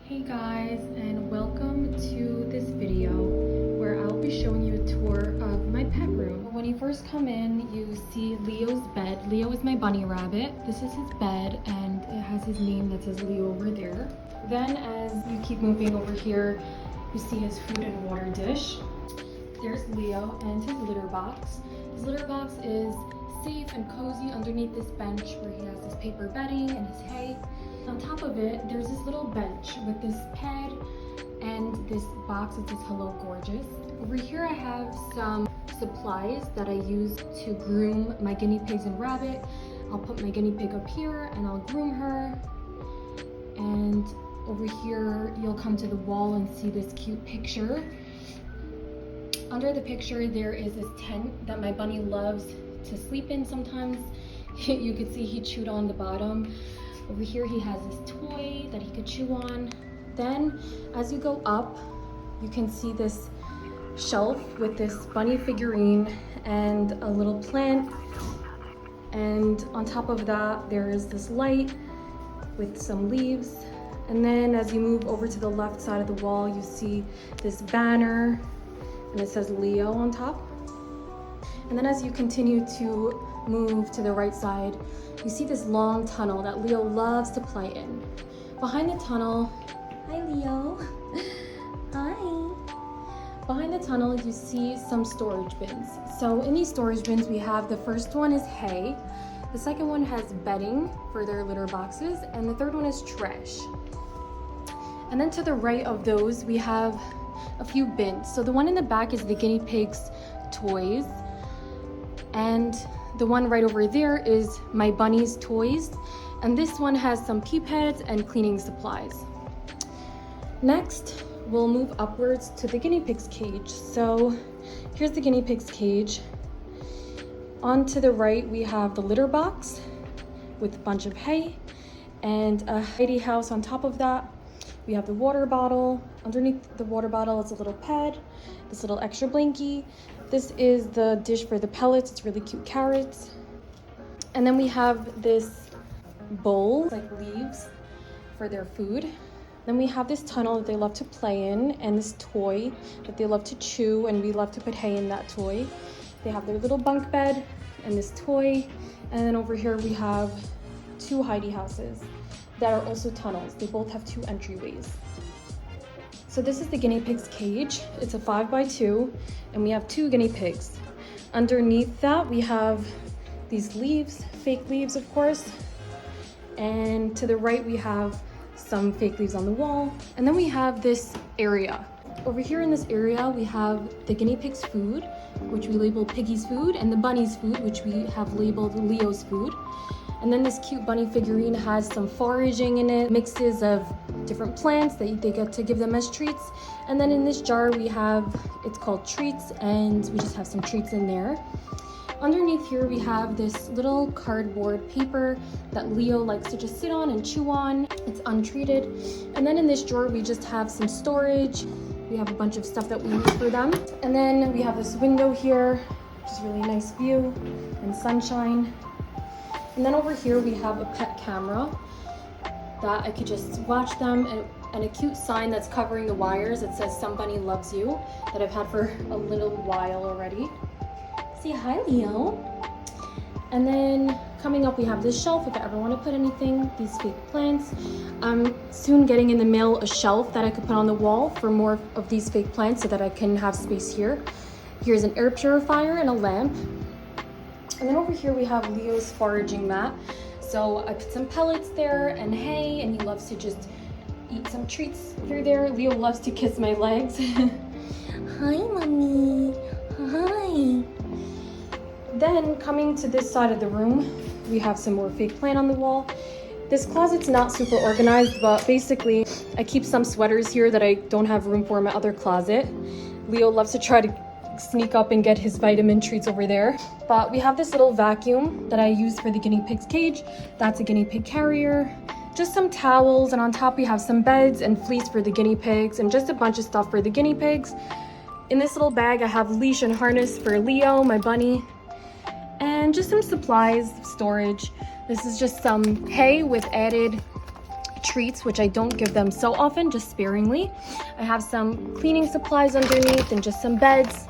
Hey guys, and welcome to this video where I'll be showing you a tour of my pet room. When you first come in, you see Leo's bed. Leo is my bunny rabbit. This is his bed and it has his name that says Leo over there. Then as you keep moving over here, you see his food and water dish. There's Leo and his litter box. His litter box is safe and cozy underneath this bench where he has his paper bedding and his hay. On top of it, there's this little bench with this pad and this box that says Hello Gorgeous. Over here I have some supplies that I use to groom my guinea pigs and rabbit. I'll put my guinea pig up here and I'll groom her. And over here you'll come to the wall and see this cute picture. Under the picture there is this tent that my bunny loves to sleep in sometimes. You can see he chewed on the bottom. Over here he has this toy that he could chew on. Then as you go up, you can see this shelf with this bunny figurine and a little plant. And on top of that, there is this light with some leaves. And then as you move over to the left side of the wall, you see this banner and it says Leo on top. And then as you continue to move to the right side, you see this long tunnel that Leo loves to play in. Behind the tunnel, hi Leo, hi. Behind the tunnel, you see some storage bins. So in these storage bins, we have the first one is hay, the second one has bedding for their litter boxes, and the third one is trash. And then to the right of those, we have a few bins. So the one in the back is the guinea pig's toys, and the one right over there is my bunny's toys, and this one has some pee pads and cleaning supplies. Next, we'll move upwards to the guinea pig's cage. So here's the guinea pig's cage. On to the right, we have the litter box with a bunch of hay and a tidy house on top of that. We have the water bottle. Underneath the water bottle is a little pad, this little extra blankie. This is the dish for the pellets. It's really cute carrots. And then we have this bowl, like leaves for their food. Then we have this tunnel that they love to play in, and this toy that they love to chew, and we love to put hay in that toy. They have their little bunk bed and this toy. And then over here we have two hidey houses that are also tunnels. They both have two entryways. So this is the guinea pig's cage. It's a 5x2 and we have two guinea pigs. Underneath that we have these leaves, fake leaves of course. And to the right we have some fake leaves on the wall. And then we have this area. Over here in this area we have the guinea pig's food, which we label Piggy's food, and the bunny's food, which we have labeled Leo's food. And then this cute bunny figurine has some foraging in it, mixes of different plants that they get to give them as treats. And then in this jar we have, it's called treats, and we just have some treats in there. Underneath here we have this little cardboard paper that Leo likes to just sit on and chew on. It's untreated. And then in this drawer we just have some storage. We have a bunch of stuff that we use for them. And then we have this window here, which is really nice view and sunshine. And then over here we have a pet camera that I could just watch them, and a cute sign that's covering the wires that says "Somebody loves you," that I've had for a little while already. Say hi, Leo. And then coming up we have this shelf if I ever want to put anything, these fake plants. I'm soon getting in the mail a shelf that I could put on the wall for more of these fake plants so that I can have space here. Here's an air purifier and a lamp. And then over here we have Leo's foraging mat. So I put some pellets there and hay, and he loves to just eat some treats through there. Leo loves to kiss my legs. Hi, mommy. Hi. Then coming to this side of the room, we have some more fake plant on the wall. This closet's not super organized, but basically I keep some sweaters here that I don't have room for in my other closet. Leo loves to try to sneak up and get his vitamin treats over there. But we have this little vacuum that I use for the guinea pig's cage. That's a guinea pig carrier. Just some towels, and on top we have some beds and fleece for the guinea pigs, and just a bunch of stuff for the guinea pigs. In this little bag I have leash and harness for Leo, my bunny, and just some supplies, storage. This is just some hay with added treats, which I don't give them so often, just sparingly. I have some cleaning supplies underneath and just some beds.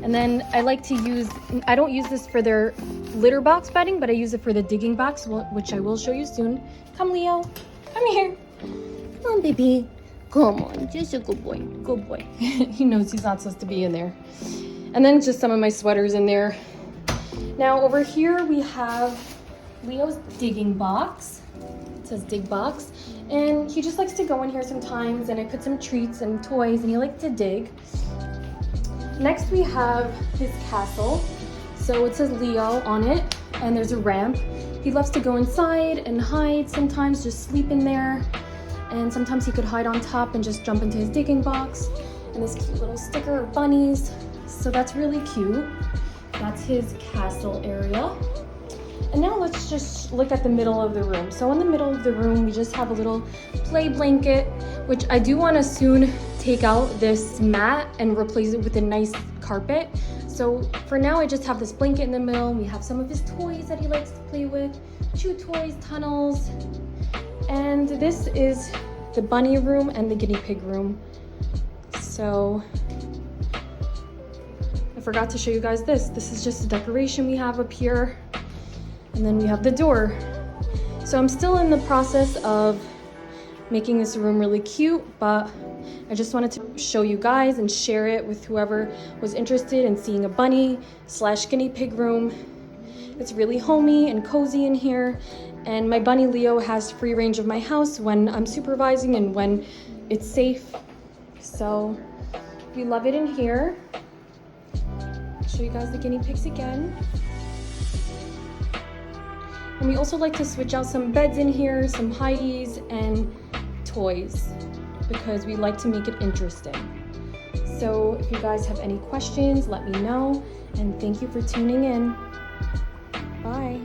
And then I like to use, I don't use this for their litter box bedding, but I use it for the digging box, which I will show you soon. Come, Leo. Come here. Come on, baby. Come on. Just a good boy. Good boy. He knows he's not supposed to be in there. And then just some of my sweaters in there. Now over here we have Leo's digging box. It says dig box. And he just likes to go in here sometimes, and I put some treats and toys, and he likes to dig. Next we have his castle. So it says Leo on it, and there's a ramp. He loves to go inside and hide sometimes, just sleep in there. And sometimes he could hide on top and just jump into his digging box. And this cute little sticker of bunnies. So that's really cute. That's his castle area. And now let's just look at the middle of the room. So in the middle of the room, we just have a little play blanket, which I do want to soon take out this mat and replace it with a nice carpet. So for now, I just have this blanket in the middle. We have some of his toys that he likes to play with, chew toys, tunnels. And this is the bunny room and the guinea pig room. So I forgot to show you guys this. This is just a decoration we have up here. And then we have the door. So I'm still in the process of making this room really cute, but I just wanted to show you guys and share it with whoever was interested in seeing a bunny / guinea pig room. It's really homey and cozy in here. And my bunny Leo has free range of my house when I'm supervising and when it's safe. So we love it in here. I'll show you guys the guinea pigs again. And we also like to switch out some beds in here, some hideys and toys, because we like to make it interesting. So if you guys have any questions, let me know. And thank you for tuning in. Bye.